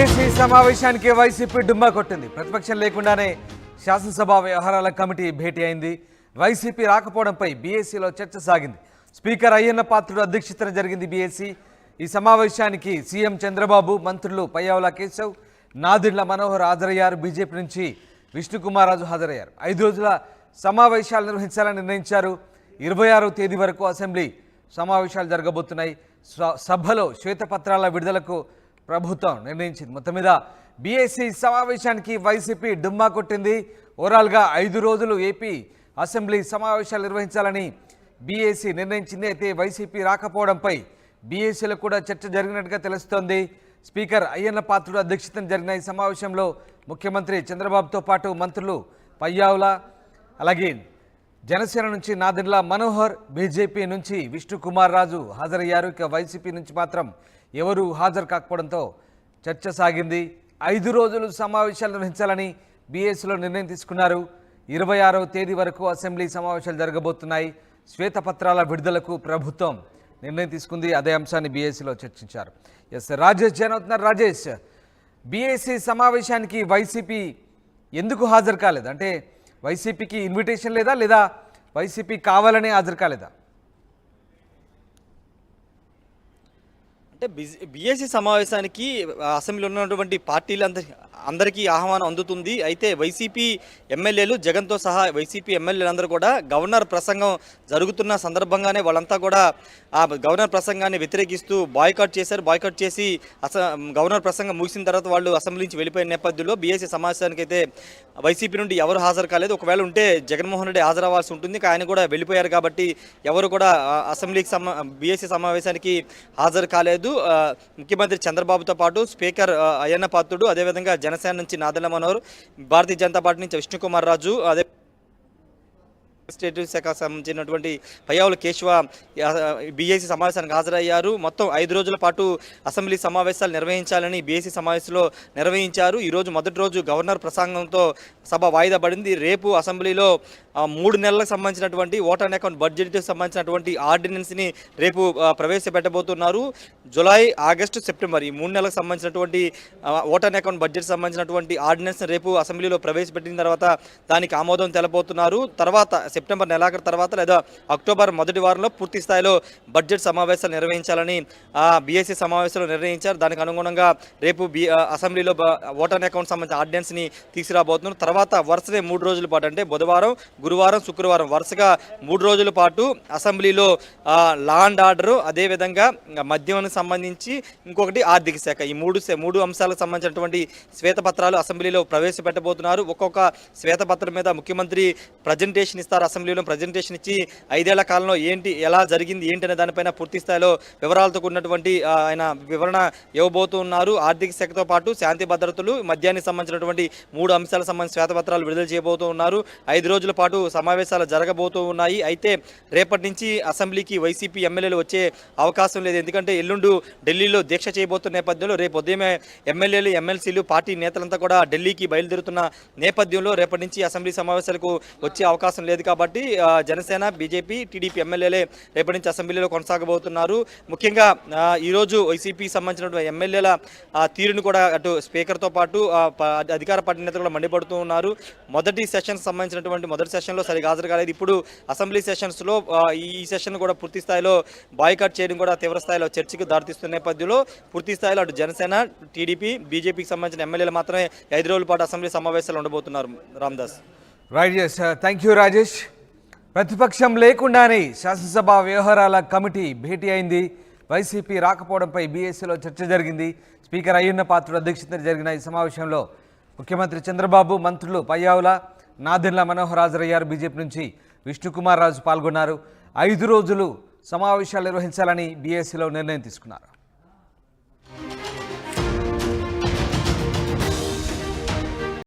BSc సమావేశానికి YCP డుమ్మా కొట్టింది. ప్రతిపక్షం లేకుండానే శాసనసభ వ్యవహారాల కమిటీ భేటీ అయింది. వైసీపీ రాకపోవడంపై బీఎస్సీలో చర్చ సాగింది. స్పీకర్ అయ్యన్న పాత్రుడు అధ్యక్షతన జరిగింది బీఎస్సీ. ఈ సమావేశానికి సీఎం చంద్రబాబు, మంత్రులు పయ్యావుల కేశవ్, నాదెండ్ల మనోహర్ హాజరయ్యారు. బీజేపీ నుంచి విష్ణుకుమార్ హాజరయ్యారు. 5 రోజుల సమావేశాలు నిర్వహించాలని నిర్ణయించారు. 26వ తేదీ వరకు అసెంబ్లీ సమావేశాలు జరగబోతున్నాయి. సభలో శ్వేతపత్రాల విడుదలకు ప్రభుత్వం నిర్ణయించింది. మొత్తం మీద బీఎస్సీ సమావేశానికి వైసీపీ డుమ్మా కొట్టింది. ఓవరాల్గా 5 రోజులు ఏపీ అసెంబ్లీ సమావేశాలు నిర్వహించాలని బీఎస్సీ నిర్ణయించింది. అయితే వైసీపీ రాకపోవడంపై బీఎస్సీలో కూడా చర్చ జరిగినట్టుగా తెలుస్తోంది. స్పీకర్ అయ్యన్న పాత్రుడు అధ్యక్షతన జరిగిన ఈ సమావేశంలో ముఖ్యమంత్రి చంద్రబాబుతో పాటు మంత్రులు పయ్యావుల, అలాగే జనసేన నుంచి నాదెండ్ల మనోహర్, బీజేపీ నుంచి విష్ణుకుమార్ హాజరయ్యారు. ఇక వైసీపీ నుంచి మాత్రం ఎవరు హాజరు కాకపోవడంతో చర్చ సాగింది. 5 రోజులు సమావేశాలు నిర్వహించాలని బీఎస్సీలో నిర్ణయం తీసుకున్నారు. 26వ తేదీ వరకు అసెంబ్లీ సమావేశాలు జరగబోతున్నాయి. శ్వేతపత్రాల విడుదలకు ప్రభుత్వం నిర్ణయం తీసుకుంది. అదే అంశాన్ని బీఎస్సీలో చర్చించారు. రాజేష్ జాయిన్ అవుతున్నారు. రాజేష్, బీఎస్సీ సమావేశానికి వైసీపీ ఎందుకు హాజరు కాలేదు? అంటే వైసీపీకి ఇన్విటేషన్ లేదా వైసీపీ కావాలనే హాజరు కాలేదా? అంటే బీఎస్సీ సమావేశానికి అసెంబ్లీలో ఉన్నటువంటి అందరికీ ఆహ్వానం అందుతుంది. అయితే వైసీపీ ఎమ్మెల్యేలు, జగన్తో సహా వైసీపీ ఎమ్మెల్యేలందరూ కూడా గవర్నర్ ప్రసంగం జరుగుతున్న సందర్భంగానే వాళ్ళంతా కూడా ఆ గవర్నర్ ప్రసంగాన్ని వ్యతిరేకిస్తూ బాయ్కాట్ చేశారు. బాయ్కాట్ చేసి గవర్నర్ ప్రసంగం ముగిసిన తర్వాత వాళ్ళు అసెంబ్లీ నుంచి వెళ్ళిపోయిన నేపథ్యంలో బీఎస్సీ సమావేశానికి అయితే వైసీపీ నుండి ఎవరు హాజరు కాలేదు. ఒకవేళ ఉంటే జగన్మోహన్ రెడ్డి హాజరవ్వాల్సి ఉంటుంది. ఆయన కూడా వెళ్ళిపోయారు కాబట్టి ఎవరు కూడా బీఎస్సీ సమావేశానికి హాజరు కాలేదు. ముఖ్యమంత్రి చంద్రబాబుతో పాటు స్పీకర్ అయ్యన్న పాత్రుడు, అదేవిధంగా జనసేన నుంచి నాదెండ్ల మనోహర్, భారతీయ జనతా పార్టీ నుంచి విష్ణుకుమార్, అదే స్టేట్ శాఖ సంబంధించినటువంటి పయ్యావుల కేశవ బీఎస్సీ సమావేశానికి హాజరయ్యారు. మొత్తం 5 రోజుల పాటు అసెంబ్లీ సమావేశాలు నిర్వహించాలని బీఎస్సీ సమావేశంలో నిర్వహించారు. ఈరోజు మొదటి రోజు గవర్నర్ ప్రసంగంతో సభ వాయిదా పడింది. రేపు అసెంబ్లీలో 3 నెలలకు సంబంధించినటువంటి ఓటర్ అండ్ అకౌంట్ బడ్జెట్కి సంబంధించినటువంటి ఆర్డినెన్స్ని రేపు ప్రవేశపెట్టబోతున్నారు. జూలై, ఆగస్టు, సెప్టెంబర్ ఈ 3 నెలలకు సంబంధించినటువంటి ఓటర్ అండ్ అకౌంట్ బడ్జెట్ సంబంధించినటువంటి ఆర్డినెన్స్ రేపు అసెంబ్లీలో ప్రవేశపెట్టిన తర్వాత దానికి ఆమోదం తెలబోతున్నారు. తర్వాత సెప్టెంబర్ నెలాఖరు తర్వాత లేదా అక్టోబర్ మొదటి వారంలో పూర్తి స్థాయిలో బడ్జెట్ సమావేశాలు నిర్వహించాలని బీఎస్సీ సమావేశంలో నిర్ణయించారు. దానికి అనుగుణంగా రేపు అసెంబ్లీలో ఓటర్ అండ్ అకౌంట్ సంబంధించిన ఆర్డినెన్స్ని తీసుకురాబోతున్నారు. తర్వాత వరుసనే 3 రోజుల పాటు, అంటే బుధవారం, గురువారం, శుక్రవారం వరుసగా 3 రోజుల పాటు అసెంబ్లీలో లా అండ్ ఆర్డర్, అదేవిధంగా మద్యానికి సంబంధించి ఇంకొకటి ఆర్థిక శాఖ, ఈ మూడు అంశాలకు సంబంధించినటువంటి శ్వేతపత్రాలు అసెంబ్లీలో ప్రవేశపెట్టబోతున్నారు. ఒక్కొక్క శ్వేతపత్రం మీద ముఖ్యమంత్రి ప్రజెంటేషన్ ఇస్తారు. అసెంబ్లీలో ప్రజెంటేషన్ ఇచ్చి 5 ఏళ్ల కాలంలో ఎలా జరిగింది అనే దానిపైన పూర్తి స్థాయిలో వివరాలతో కూడినటువంటి ఆయన వివరణ ఇవ్వబోతున్నారు. ఆర్థిక శాఖతో పాటు శాంతి భద్రతలు, మద్యానికి సంబంధించినటువంటి 3 అంశాలకు సంబంధించిన శ్వేతపత్రాలు విడుదల చేయబోతూ ఉన్నారు. 5 రోజుల పాటు సమావేశాలు జరగబోతూ ఉన్నాయి. అయితే రేపటి నుంచి అసెంబ్లీకి వైసీపీ ఎమ్మెల్యేలు వచ్చే అవకాశం లేదు. ఎందుకంటే ఎల్లుండి ఢిల్లీలో దీక్ష చేయబోతున్న నేపథ్యంలో రేపు ఉదయమే ఎమ్మెల్యేలు, ఎమ్మెల్సీలు, పార్టీ నేతలంతా కూడా ఢిల్లీకి బయలుదేరుతున్న నేపథ్యంలో రేపటి నుంచి అసెంబ్లీ సమావేశాలకు వచ్చే అవకాశం లేదు. కాబట్టి జనసేన, బీజేపీ, టీడీపీ ఎమ్మెల్యేలే రేపటి నుంచి అసెంబ్లీలో కొనసాగబోతున్నారు. ముఖ్యంగా ఈరోజు వైసీపీ సంబంధించినటువంటి ఎమ్మెల్యేల తీరును కూడా అటు స్పీకర్తో పాటు అధికార పార్టీ నేతలు కూడా మండిపడుతూ ఉన్నారు. మొదటి సెషన్లో సరిగా హాజరు కాలేదు. ఇప్పుడు అసెంబ్లీ సెషన్స్లో ఈ సెషన్ కూడా పూర్తి స్థాయిలో బాయ్కాట్ చేయడం కూడా తీవ్ర స్థాయిలో చర్చకు దారితీస్తున్న నేపథ్యంలో పూర్తి స్థాయిలో అటు జనసేన, టీడీపీ, బీజేపీకి సంబంధించిన ఎమ్మెల్యేలు మాత్రమే 5 రోజుల పాటు అసెంబ్లీ సమావేశాలు ఉండబోతున్నారు. Ramdas. Right, thank you Rajesh. ప్రతిపక్షం లేకుండానే శాసనసభ వ్యవహారాల కమిటీ భేటీ అయింది. వైసీపీ రాకపోవడంపై బీఎస్సీలో చర్చ జరిగింది. స్పీకర్ అయ్యన్న పాత్రుడు అధ్యక్షతన జరిగిన ఈ సమావేశంలో ముఖ్యమంత్రి చంద్రబాబు, మంత్రులు పయ్యావుల, నాదెండ్ల మనోహర్ హాజరయ్యారు. బీజేపీ నుంచి విష్ణుకుమార్ పాల్గొన్నారు. 5 రోజులు సమావేశాలు నిర్వహించాలని బీఎస్సీలో నిర్ణయం తీసుకున్నారు.